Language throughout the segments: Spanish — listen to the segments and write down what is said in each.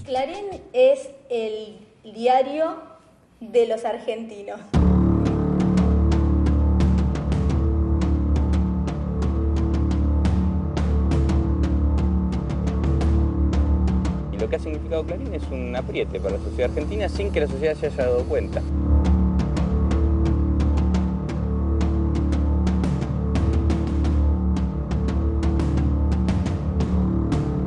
Clarín es el diario de los argentinos. Y lo que ha significado Clarín es un apriete para la sociedad argentina sin que la sociedad se haya dado cuenta.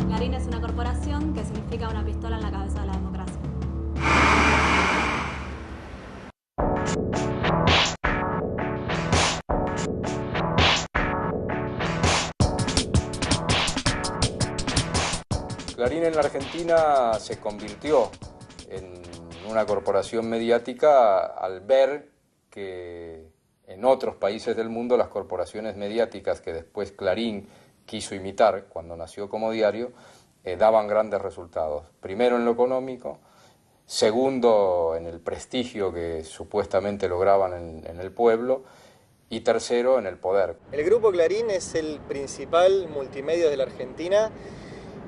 Clarín es una corporación que significa una pistola en la cabeza de la democracia. Clarín en la Argentina se convirtió en una corporación mediática al ver que en otros países del mundo las corporaciones mediáticas que después Clarín quiso imitar cuando nació como diario daban grandes resultados. Primero en lo económico, segundo en el prestigio que supuestamente lograban en el pueblo y tercero en el poder. El Grupo Clarín es el principal multimedia de la Argentina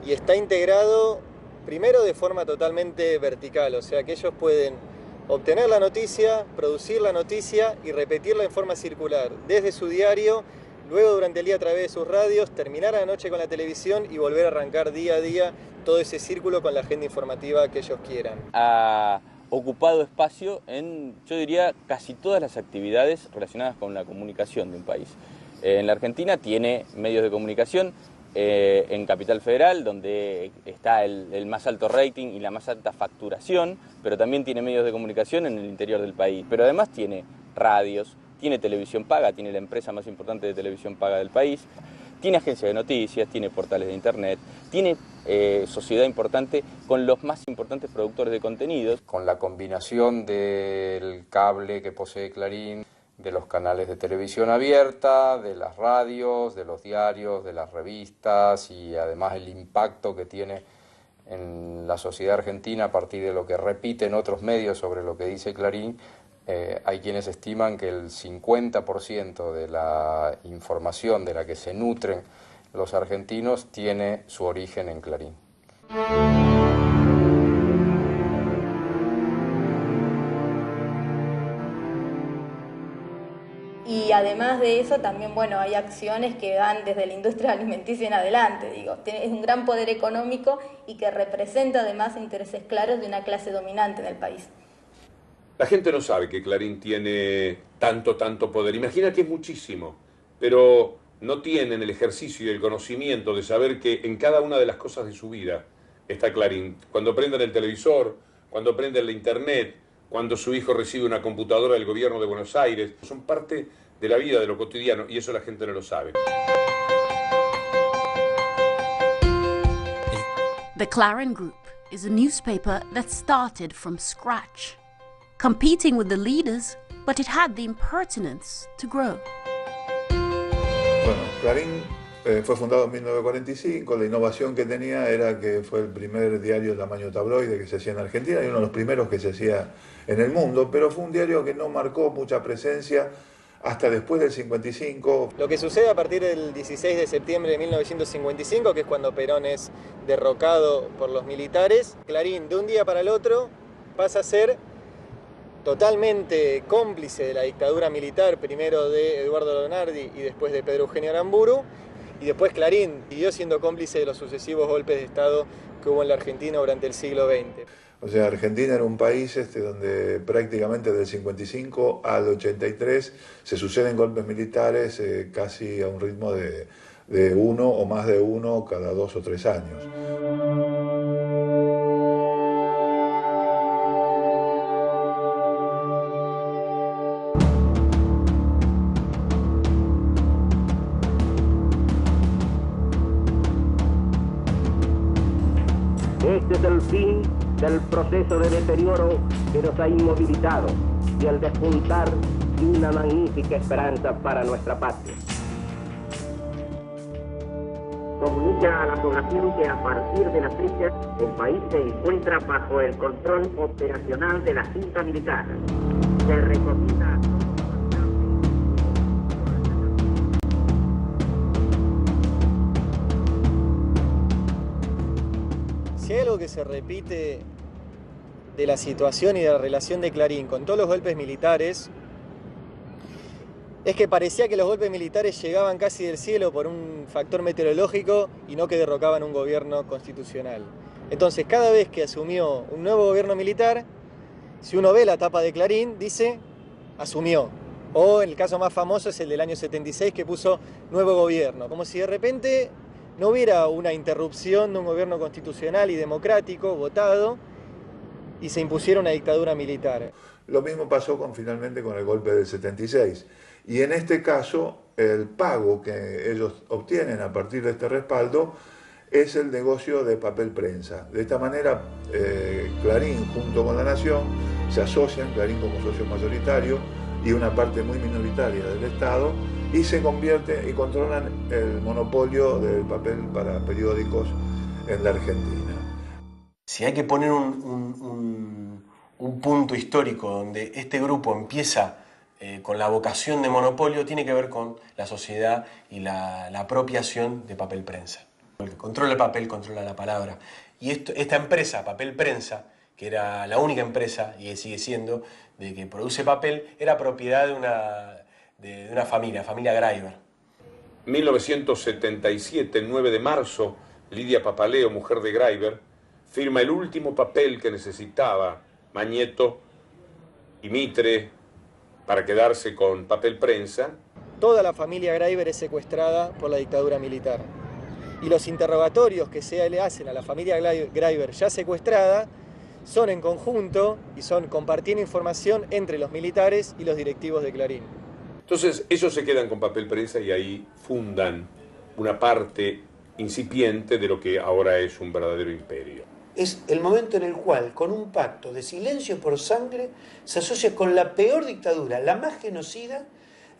y está integrado primero de forma totalmente vertical, o sea que ellos pueden obtener la noticia, producir la noticia y repetirla en forma circular, desde su diario, luego durante el día a través de sus radios, terminar a la noche con la televisión y volver a arrancar día a día todo ese círculo con la agenda informativa que ellos quieran. Ha ocupado espacio en, yo diría, casi todas las actividades relacionadas con la comunicación de un país. En la Argentina tiene medios de comunicación, en Capital Federal, donde está el más alto rating y la más alta facturación, pero también tiene medios de comunicación en el interior del país. Pero además tiene radios, tiene televisión paga, tiene la empresa más importante de televisión paga del país, tiene agencias de noticias, tiene portales de internet, tiene sociedad importante con los más importantes productores de contenidos. Con la combinación del cable que posee Clarín, de los canales de televisión abierta, de las radios, de los diarios, de las revistas y además el impacto que tiene en la sociedad argentina a partir de lo que repiten otros medios sobre lo que dice Clarín, hay quienes estiman que el 50% de la información de la que se nutren los argentinos tiene su origen en Clarín. Y además de eso también, bueno, hay acciones que van desde la industria alimenticia en adelante, digo, es un gran poder económico y que representa además intereses claros de una clase dominante en el país. La gente no sabe que Clarín tiene tanto poder, imagina que es muchísimo, pero no tienen el ejercicio y el conocimiento de saber que en cada una de las cosas de su vida está Clarín. Cuando prenden el televisor, cuando prenden la internet, cuando su hijo recibe una computadora del gobierno de Buenos Aires, son parte de la vida, de lo cotidiano, y eso la gente no lo sabe. The Clarín Group is a newspaper that started from scratch, competing with the leaders, but it had the impertinence to grow. Bueno, Clarín fue fundado en 1945, la innovación que tenía era que fue el primer diario de tamaño tabloide que se hacía en Argentina y uno de los primeros que se hacía en el mundo, pero fue un diario que no marcó mucha presencia hasta después del 55. Lo que sucede a partir del 16 de septiembre de 1955, que es cuando Perón es derrocado por los militares, Clarín de un día para el otro pasa a ser totalmente cómplice de la dictadura militar, primero de Eduardo Leonardi y después de Pedro Eugenio Aramburu, y después Clarín siguió siendo cómplice de los sucesivos golpes de Estado que hubo en la Argentina durante el siglo XX. O sea, Argentina era un país donde prácticamente del 55 al 83 se suceden golpes militares casi a un ritmo de uno o más de uno cada 2 o 3 años. Este es el fin del proceso de deterioro que nos ha inmovilizado y el despuntar de una magnífica esperanza para nuestra patria. Comunica a la población que a partir de la fecha el país se encuentra bajo el control operacional de la Junta Militar. Se recomienda a todos. si hay algo que se repite de la situación y de la relación de Clarín con todos los golpes militares, es que parecía que los golpes militares llegaban casi del cielo por un factor meteorológico y no que derrocaban un gobierno constitucional. Entonces, cada vez que asumió un nuevo gobierno militar, si uno ve la tapa de Clarín, dice, asumió. O el caso más famoso es el del año 76, que puso nuevo gobierno. Como si de repente no hubiera una interrupción de un gobierno constitucional y democrático, votado, y se impusiera una dictadura militar. Lo mismo pasó finalmente con el golpe del 76. Y en este caso, el pago que ellos obtienen a partir de este respaldo es el negocio de papel prensa. De esta manera, Clarín junto con La Nación se asocian, Clarín como socio mayoritario y una parte muy minoritaria del Estado, y se convierten y controlan el monopolio del papel para periódicos en la Argentina. Si hay que poner un punto histórico donde este grupo empieza con la vocación de monopolio, tiene que ver con la sociedad y la apropiación de papel prensa. El que controla el papel controla la palabra. Y esta empresa, Papel Prensa, que era la única empresa, y sigue siendo, de que produce papel, era propiedad de una familia Greiber. 1977, el 9 de marzo, Lidia Papaleo, mujer de Greiber, firma el último papel que necesitaba Mañeto y Mitre para quedarse con Papel Prensa. Toda la familia Greiber es secuestrada por la dictadura militar. Y los interrogatorios que se le hacen a la familia Greiber ya secuestrada son en conjunto y son compartiendo información entre los militares y los directivos de Clarín. Entonces ellos se quedan con Papel Prensa y ahí fundan una parte incipiente de lo que ahora es un verdadero imperio. Es el momento en el cual, con un pacto de silencio por sangre, se asocia con la peor dictadura, la más genocida,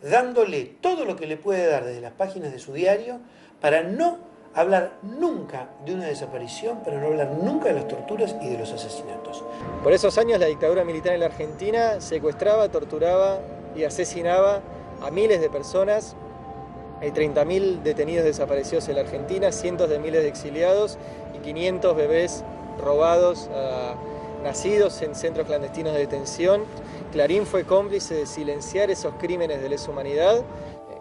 dándole todo lo que le puede dar desde las páginas de su diario para no hablar nunca de una desaparición, para no hablar nunca de las torturas y de los asesinatos. Por esos años la dictadura militar en la Argentina secuestraba, torturaba y asesinaba a miles de personas. Hay 30.000 detenidos desaparecidos en la Argentina, cientos de miles de exiliados y 500 bebés robados, nacidos en centros clandestinos de detención. Clarín fue cómplice de silenciar esos crímenes de lesa humanidad.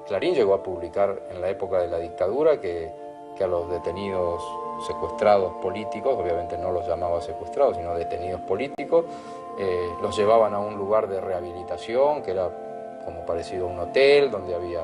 Clarín llegó a publicar en la época de la dictadura que a los detenidos secuestrados políticos, obviamente no los llamaba secuestrados, sino detenidos políticos, los llevaban a un lugar de rehabilitación que era como parecido a un hotel, donde había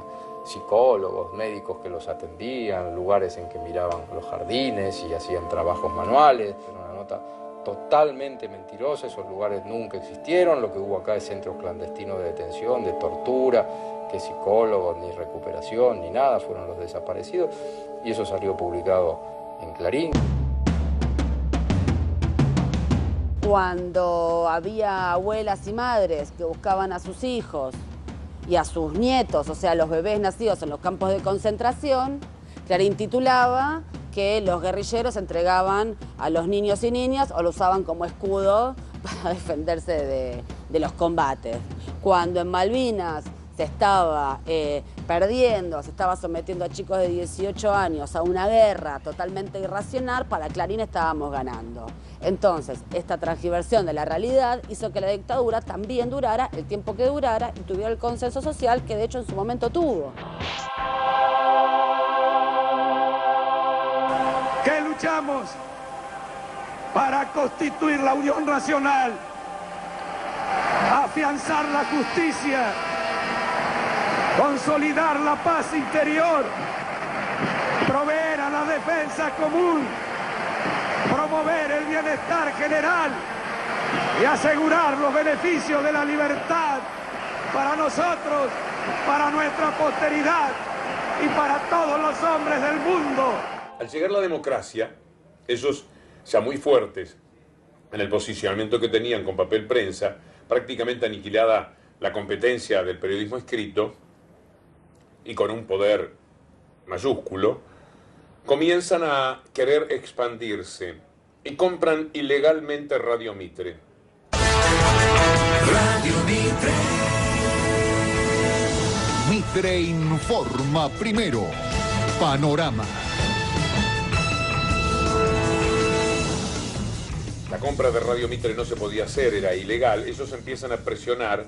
psicólogos, médicos que los atendían, lugares en que miraban los jardines y hacían trabajos manuales. Era una nota totalmente mentirosa, esos lugares nunca existieron, lo que hubo acá es centros clandestinos de detención, de tortura, que psicólogos, ni recuperación, ni nada, fueron los desaparecidos, y eso salió publicado en Clarín. Cuando había abuelas y madres que buscaban a sus hijos y a sus nietos, o sea, los bebés nacidos en los campos de concentración, Clarín titulaba que los guerrilleros entregaban a los niños y niñas o lo usaban como escudo para defenderse de los combates. Cuando en Malvinas se estaba perdiendo, se estaba sometiendo a chicos de 18 años a una guerra totalmente irracional, para Clarín estábamos ganando. Entonces, esta transgiversión de la realidad hizo que la dictadura también durara el tiempo que durara y tuviera el consenso social que de hecho en su momento tuvo. Que luchamos para constituir la unión nacional, afianzar la justicia, consolidar la paz interior, proveer a la defensa común, promover el bienestar general y asegurar los beneficios de la libertad para nosotros, para nuestra posteridad y para todos los hombres del mundo. Al llegar la democracia, ellos, ya muy fuertes en el posicionamiento que tenían con Papel Prensa, prácticamente aniquilada la competencia del periodismo escrito y con un poder mayúsculo, comienzan a querer expandirse y compran ilegalmente Radio Mitre. Radio Mitre. Mitre informa primero. Panorama. la compra de Radio Mitre no se podía hacer, era ilegal, ellos empiezan a presionar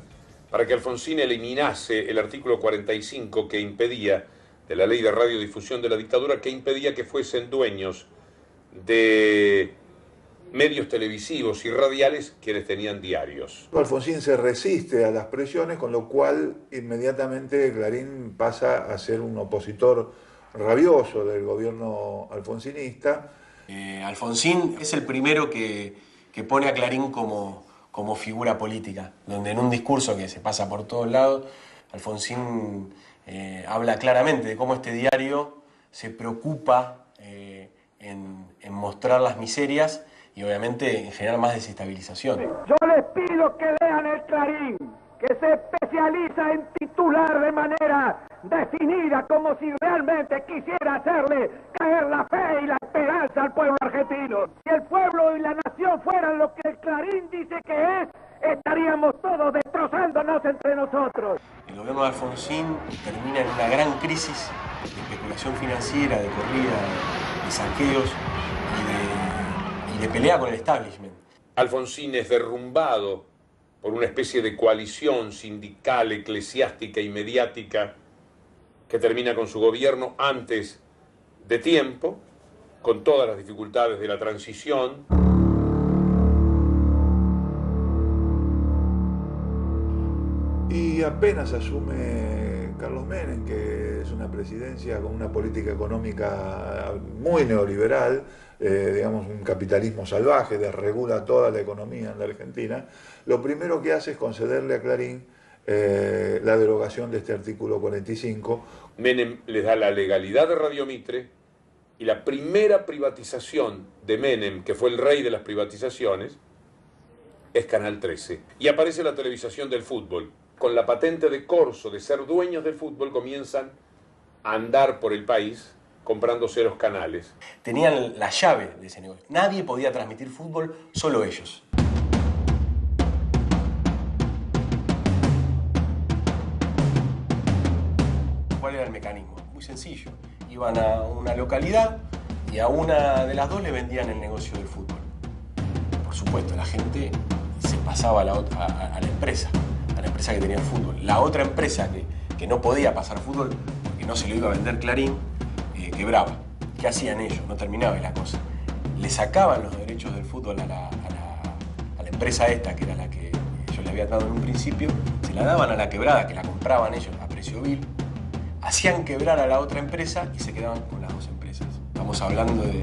para que Alfonsín eliminase el artículo 45 que impedía, de la ley de radiodifusión de la dictadura, que impedía que fuesen dueños de medios televisivos y radiales quienes tenían diarios. Alfonsín se resiste a las presiones, con lo cual inmediatamente Clarín pasa a ser un opositor rabioso del gobierno alfonsinista. Alfonsín es el primero que pone a Clarín como figura política, donde en un discurso que se pasa por todos lados, Alfonsín habla claramente de cómo este diario se preocupa en mostrar las miserias y obviamente en generar más desestabilización. Yo les pido que lean el Clarín, que se especializa en titular de manera definida, como si realmente quisiera hacerle caer la fe y la esperanza al pueblo argentino. Si el pueblo y la nación fueran lo que el Clarín dice que es, estaríamos todos destrozándonos entre nosotros. El gobierno de Alfonsín termina en una gran crisis de especulación financiera, de corrida, de saqueos y de pelea con el establishment. Alfonsín es derrumbado por una especie de coalición sindical, eclesiástica y mediática que termina con su gobierno antes de tiempo, con todas las dificultades de la transición. Y apenas asume Carlos Menem, que es una presidencia con una política económica muy neoliberal, digamos un capitalismo salvaje, desregula toda la economía en la Argentina, lo primero que hace es concederle a Clarín la derogación de este artículo 45. Menem les da la legalidad de Radio Mitre y la primera privatización de Menem, que fue el rey de las privatizaciones, es Canal 13. Y aparece la televisación del fútbol. Con la patente de corso de ser dueños del fútbol comienzan a andar por el país comprándose los canales. Tenían la llave de ese negocio. Nadie podía transmitir fútbol, solo ellos. ¿Cuál era el mecanismo? Muy sencillo. Iban a una localidad y a una de las dos le vendían el negocio del fútbol. Por supuesto, la gente se pasaba a la empresa que tenía el fútbol. La otra empresa que no podía pasar fútbol, que no se lo iba a vender Clarín, quebraba. ¿Qué hacían ellos? No terminaba la cosa. Le sacaban los derechos del fútbol a la empresa esta, que era la que yo le había dado en un principio, se la daban a la quebrada, que la compraban ellos a precio vil, hacían quebrar a la otra empresa y se quedaban con las dos empresas. Estamos hablando de,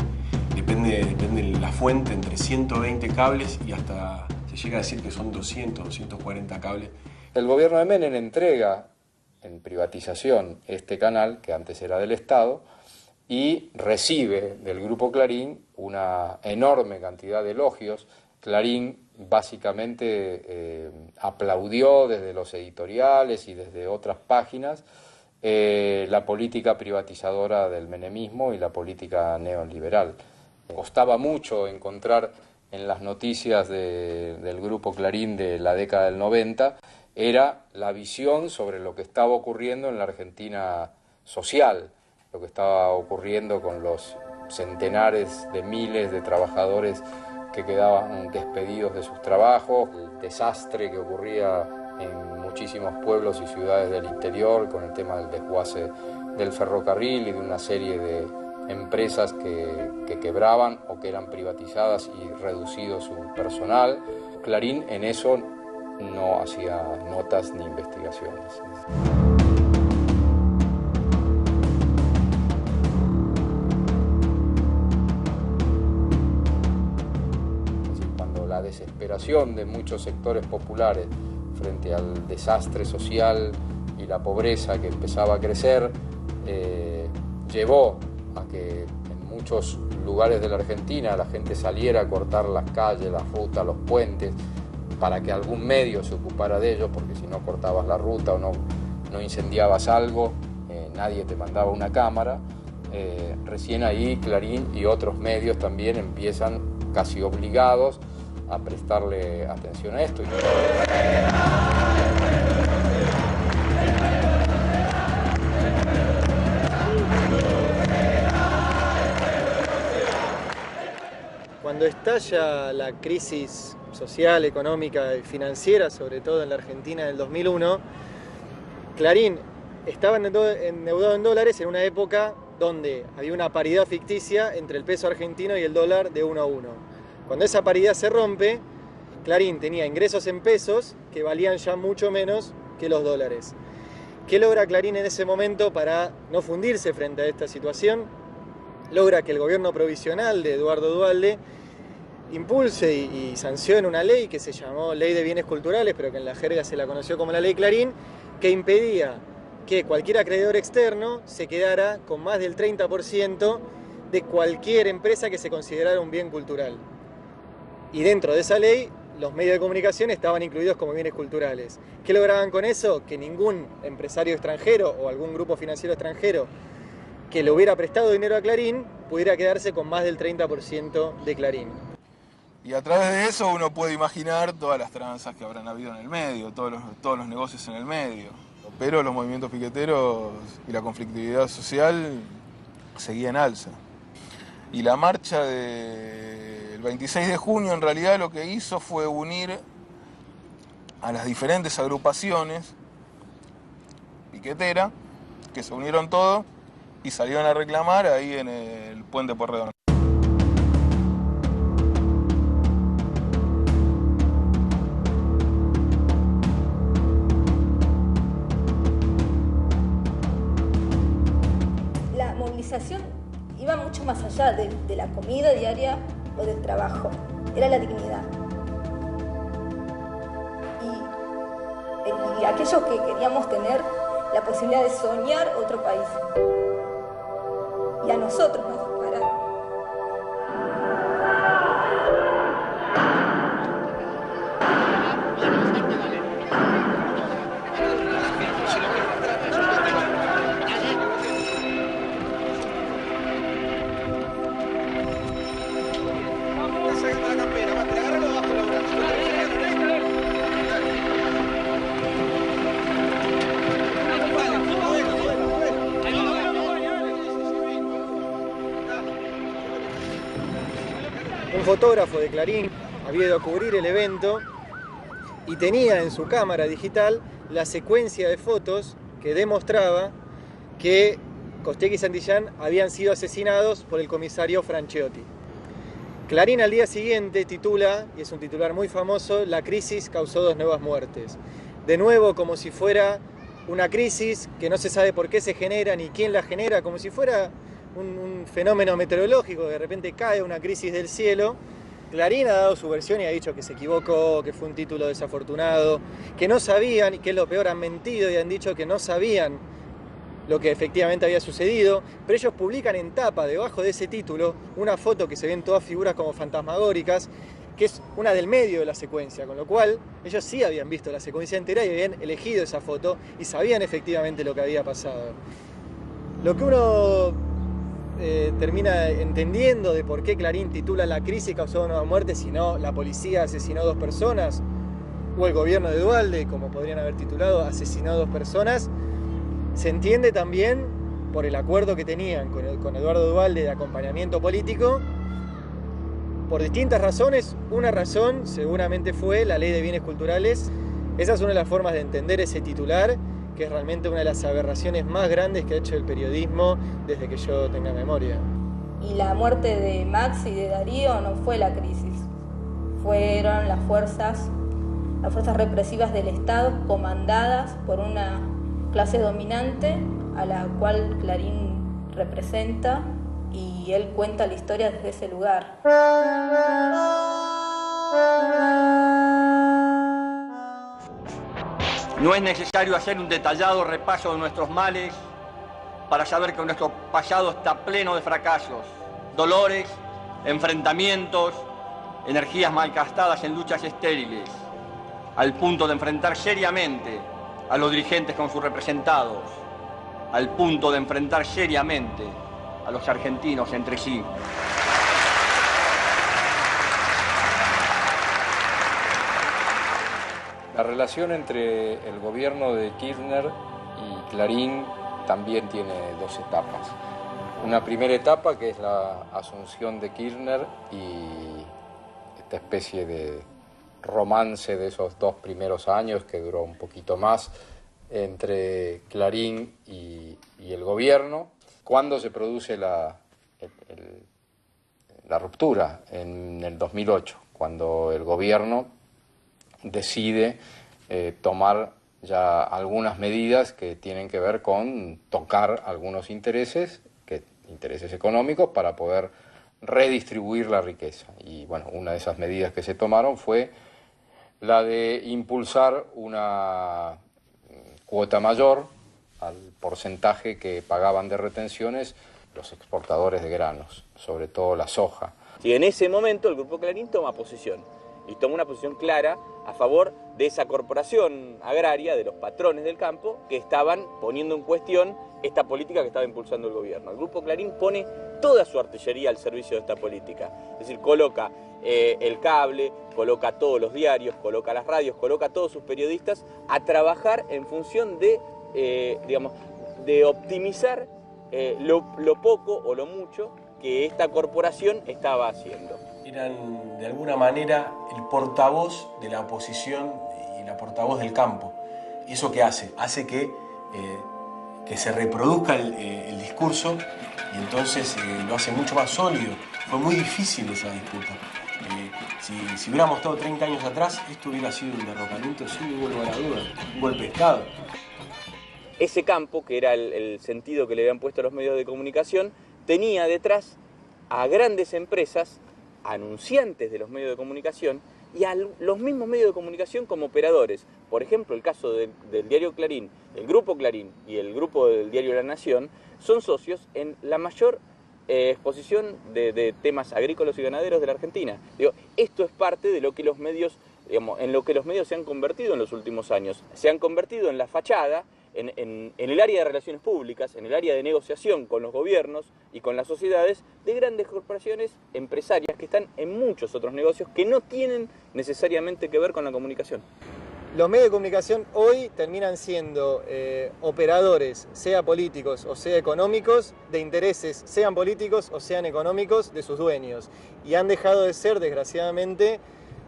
depende de la fuente, entre 120 cables y hasta se llega a decir que son 200, 240 cables. El gobierno de Menem entrega en privatización este canal, que antes era del Estado, y recibe del Grupo Clarín una enorme cantidad de elogios. Clarín básicamente aplaudió desde los editoriales y desde otras páginas la política privatizadora del menemismo y la política neoliberal. Costaba mucho encontrar en las noticias del Grupo Clarín de la década del 90, era la visión sobre lo que estaba ocurriendo en la Argentina social, lo que estaba ocurriendo con los centenares de miles de trabajadores que quedaban despedidos de sus trabajos, el desastre que ocurría en muchísimos pueblos y ciudades del interior con el tema del desguace del ferrocarril y de una serie de empresas que quebraban o que eran privatizadas y reducido su personal. Clarín en eso no hacía notas ni investigaciones. Cuando la desesperación de muchos sectores populares frente al desastre social y la pobreza que empezaba a crecer llevó a que en muchos lugares de la Argentina la gente saliera a cortar las calles, las rutas, los puentes, para que algún medio se ocupara de ellos, porque si no cortabas la ruta o no incendiabas algo, nadie te mandaba una cámara. Recién ahí Clarín y otros medios también empiezan casi obligados a prestarle atención a esto. cuando estalla la crisis social, económica y financiera, sobre todo en la Argentina del 2001, Clarín estaba endeudado en dólares en una época donde había una paridad ficticia entre el peso argentino y el dólar de 1 a 1. Cuando esa paridad se rompe, Clarín tenía ingresos en pesos que valían ya mucho menos que los dólares. ¿Qué logra Clarín en ese momento para no fundirse frente a esta situación? Logra que el gobierno provisional de Eduardo Duhalde impulse y sancione una ley que se llamó Ley de Bienes Culturales, pero que en la jerga se la conoció como la Ley Clarín, que impedía que cualquier acreedor externo se quedara con más del 30% de cualquier empresa que se considerara un bien cultural. Y dentro de esa ley, los medios de comunicación estaban incluidos como bienes culturales. ¿Qué lograban con eso? Que ningún empresario extranjero o algún grupo financiero extranjero que le hubiera prestado dinero a Clarín pudiera quedarse con más del 30% de Clarín. Y a través de eso uno puede imaginar todas las tranzas que habrán habido en el medio, todos los negocios en el medio. Pero los movimientos piqueteros y la conflictividad social seguían en alza. Y la marcha del 26 de junio en realidad lo que hizo fue unir a las diferentes agrupaciones piqueteras, que se unieron todos y salieron a reclamar ahí en el Puente Pueyrredón. La movilización iba mucho más allá de la comida diaria o del trabajo, era la dignidad. Y aquellos que queríamos tener la posibilidad de soñar otro país. Y a nosotros nos separaron. Un fotógrafo de Clarín había ido a cubrir el evento y tenía en su cámara digital la secuencia de fotos que demostraba que Costiech y Santillán habían sido asesinados por el comisario Francheotti. Clarín al día siguiente titula, y es un titular muy famoso, "La crisis causó 2 nuevas muertes". De nuevo, como si fuera una crisis que no se sabe por qué se genera ni quién la genera, como si fuera un fenómeno meteorológico, de repente cae una crisis del cielo. Clarín ha dado su versión y ha dicho que se equivocó, que fue un título desafortunado, que no sabían, y que es lo peor, han mentido y han dicho que no sabían lo que efectivamente había sucedido, pero ellos publican en tapa, debajo de ese título, una foto que se ven todas figuras como fantasmagóricas, que es una del medio de la secuencia, con lo cual ellos sí habían visto la secuencia entera y habían elegido esa foto y sabían efectivamente lo que había pasado. Lo que uno termina entendiendo de por qué Clarín titula "La crisis causó 2 nuevas muertes", si no la policía asesinó 2 personas, o el gobierno de Duhalde, como podrían haber titulado, asesinó 2 personas, se entiende también por el acuerdo que tenían con Eduardo Duhalde de acompañamiento político, por distintas razones. Una razón seguramente fue la Ley de Bienes Culturales. Esa es una de las formas de entender ese titular, que es realmente una de las aberraciones más grandes que ha hecho el periodismo desde que yo tenga memoria. Y la muerte de Max y de Darío no fue la crisis, fueron las fuerzas represivas del Estado comandadas por una clase dominante a la cual Clarín representa, y él cuenta la historia desde ese lugar. No es necesario hacer un detallado repaso de nuestros males para saber que nuestro pasado está pleno de fracasos, dolores, enfrentamientos, energías malgastadas en luchas estériles, al punto de enfrentar seriamente a los dirigentes con sus representados, al punto de enfrentar seriamente a los argentinos entre sí. La relación entre el gobierno de Kirchner y Clarín también tiene 2 etapas. Una primera etapa que es la asunción de Kirchner y esta especie de romance de esos 2 primeros años que duró un poquito más entre Clarín y el gobierno. Cuando se produce la ruptura en el 2008, cuando el gobierno decide tomar ya algunas medidas que tienen que ver con tocar algunos intereses económicos para poder redistribuir la riqueza. Y bueno, una de esas medidas que se tomaron fue la de impulsar una cuota mayor al porcentaje que pagaban de retenciones los exportadores de granos, sobre todo la soja. Y en ese momento el Grupo Clarín toma posición, y toma una posición clara a favor de esa corporación agraria, de los patrones del campo, que estaban poniendo en cuestión esta política que estaba impulsando el gobierno. El Grupo Clarín pone toda su artillería al servicio de esta política, es decir, coloca el cable, coloca todos los diarios, coloca las radios, coloca a todos sus periodistas a trabajar en función de, de optimizar lo poco o lo mucho que esta corporación estaba haciendo. Eran de alguna manera el portavoz de la oposición y la portavoz del campo. ¿Y eso qué hace? Hace que se reproduzca el discurso y entonces lo hace mucho más sólido. Fue muy difícil esa disputa. Si hubiéramos estado 30 años atrás, esto hubiera sido un derrocamiento sin ningún lugar a duda, un golpe de Estado. Ese campo, que era el sentido que le habían puesto a los medios de comunicación, tenía detrás a grandes empresas, anunciantes de los medios de comunicación, y a los mismos medios de comunicación como operadores. Por ejemplo, el caso del diario Clarín, el Grupo Clarín y el grupo del diario La Nación son socios en la mayor exposición de temas agrícolas y ganaderos de la Argentina. Esto es parte de lo que los medios, en lo que los medios se han convertido en los últimos años. Se han convertido en la fachada, en el área de relaciones públicas, en el área de negociación con los gobiernos y con las sociedades de grandes corporaciones empresarias que están en muchos otros negocios que no tienen necesariamente que ver con la comunicación. Los medios de comunicación hoy terminan siendo operadores, sea políticos o sea económicos, de intereses, sean políticos o sean económicos, de sus dueños. Y han dejado de ser, desgraciadamente,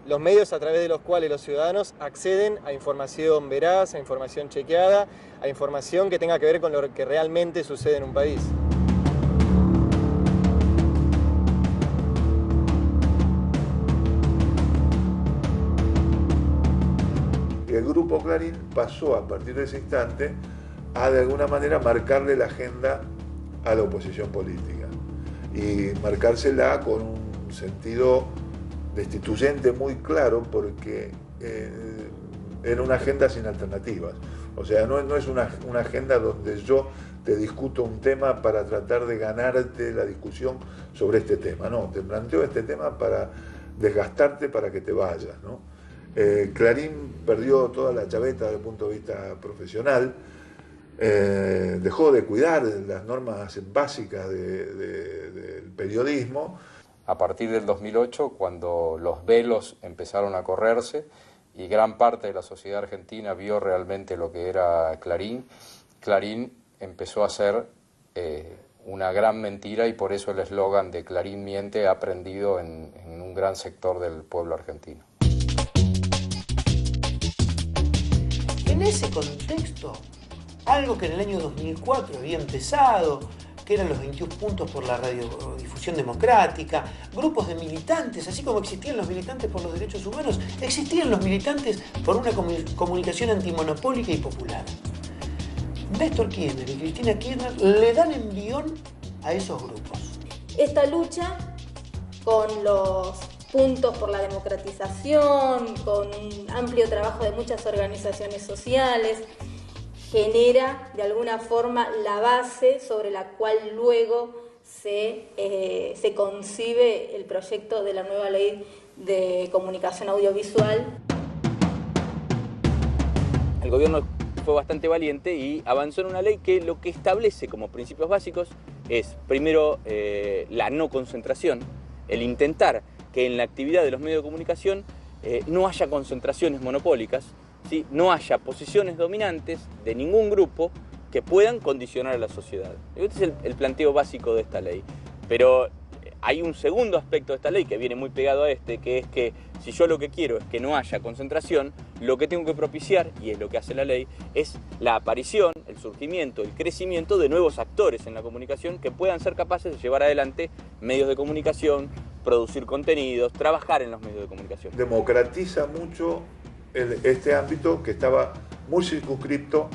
los medios a través de los cuales los ciudadanos acceden a información veraz, a información chequeada, a información que tenga que ver con lo que realmente sucede en un país. El Grupo Clarín pasó a partir de ese instante a de alguna manera marcarle la agenda a la oposición política y marcársela con un sentido destituyente muy claro, porque era una agenda sin alternativas. O sea, no es una agenda donde yo te discuto un tema para tratar de ganarte la discusión sobre este tema. No, te planteo este tema para desgastarte para que te vayas, ¿no? Clarín perdió toda la chaveta desde el punto de vista profesional, dejó de cuidar las normas básicas del periodismo. A partir del 2008, cuando los velos empezaron a correrse y gran parte de la sociedad argentina vio realmente lo que era Clarín, Clarín empezó a ser una gran mentira, y por eso el eslogan de Clarín miente ha prendido en un gran sector del pueblo argentino. En ese contexto, algo que en el año 2004 había empezado, que eran los 21 puntos por la radiodifusión democrática, grupos de militantes, así como existían los militantes por los derechos humanos, existían los militantes por una comunicación antimonopólica y popular. Néstor Kirchner y Cristina Kirchner le dan envión a esos grupos. Esta lucha con los puntos por la democratización, con un amplio trabajo de muchas organizaciones sociales, genera de alguna forma la base sobre la cual luego se concibe el proyecto de la nueva ley de comunicación audiovisual. El gobierno fue bastante valiente y avanzó en una ley que lo que establece como principios básicos es, primero, la no concentración, el intentar que en la actividad de los medios de comunicación no haya concentraciones monopólicas, ¿sí? No haya posiciones dominantes de ningún grupo que puedan condicionar a la sociedad. Este es el planteo básico de esta ley. Pero hay un segundo aspecto de esta ley que viene muy pegado a este, que es que si yo lo que quiero es que no haya concentración, lo que tengo que propiciar, y es lo que hace la ley, es la aparición, el surgimiento, el crecimiento de nuevos actores en la comunicación que puedan ser capaces de llevar adelante medios de comunicación, producir contenidos, trabajar en los medios de comunicación. Democratiza mucho este ámbito que estaba muy circunscripto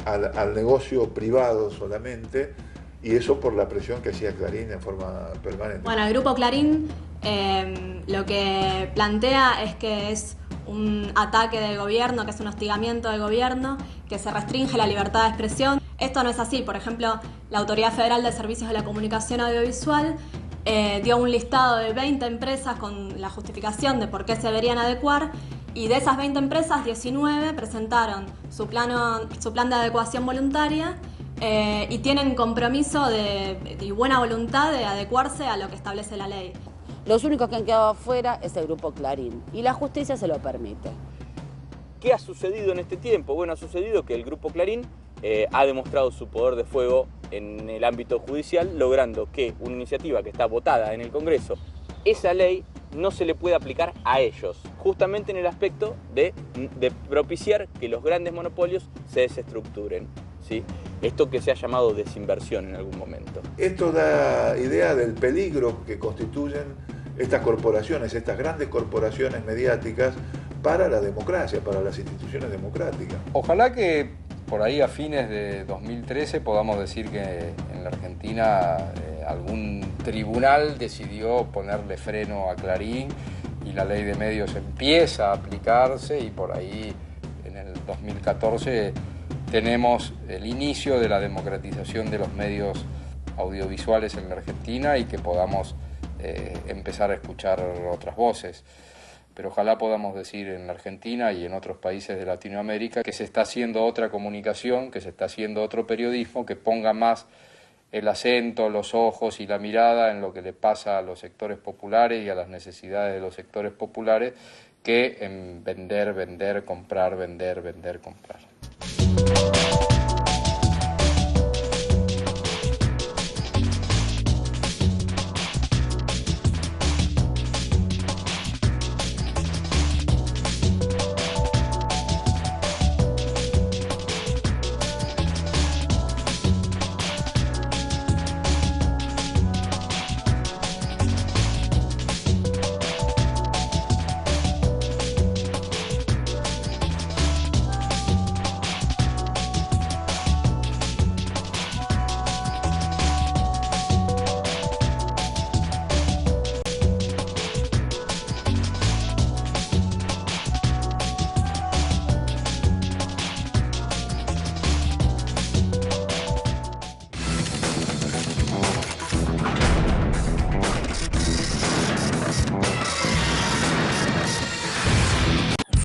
al negocio privado solamente, y eso por la presión que hacía Clarín en forma permanente. Bueno, el Grupo Clarín lo que plantea es que es un ataque del gobierno, que es un hostigamiento del gobierno, que se restringe la libertad de expresión. Esto no es así. Por ejemplo, la Autoridad Federal de Servicios de la Comunicación Audiovisual dio un listado de 20 empresas con la justificación de por qué se deberían adecuar, y de esas 20 empresas, 19 presentaron su plan de adecuación voluntaria y tienen compromiso y buena voluntad de adecuarse a lo que establece la ley. Los únicos que han quedado afuera es el Grupo Clarín, y la justicia se lo permite. ¿Qué ha sucedido en este tiempo? Bueno, ha sucedido que el Grupo Clarín ha demostrado su poder de fuego en el ámbito judicial, logrando que una iniciativa que está votada en el Congreso, esa ley no se le puede aplicar a ellos, justamente en el aspecto de propiciar que los grandes monopolios se desestructuren, ¿sí? Esto que se ha llamado desinversión en algún momento. Esto da idea del peligro que constituyen estas corporaciones, estas grandes corporaciones mediáticas para la democracia, para las instituciones democráticas. Ojalá que por ahí a fines de 2013 podamos decir que en la Argentina algún tribunal decidió ponerle freno a Clarín y la ley de medios empieza a aplicarse, y por ahí en el 2014 tenemos el inicio de la democratización de los medios audiovisuales en la Argentina y que podamos empezar a escuchar otras voces. Pero ojalá podamos decir en la Argentina y en otros países de Latinoamérica que se está haciendo otra comunicación, que se está haciendo otro periodismo, que ponga más el acento, los ojos y la mirada en lo que le pasa a los sectores populares y a las necesidades de los sectores populares, que en vender, comprar, vender, comprar.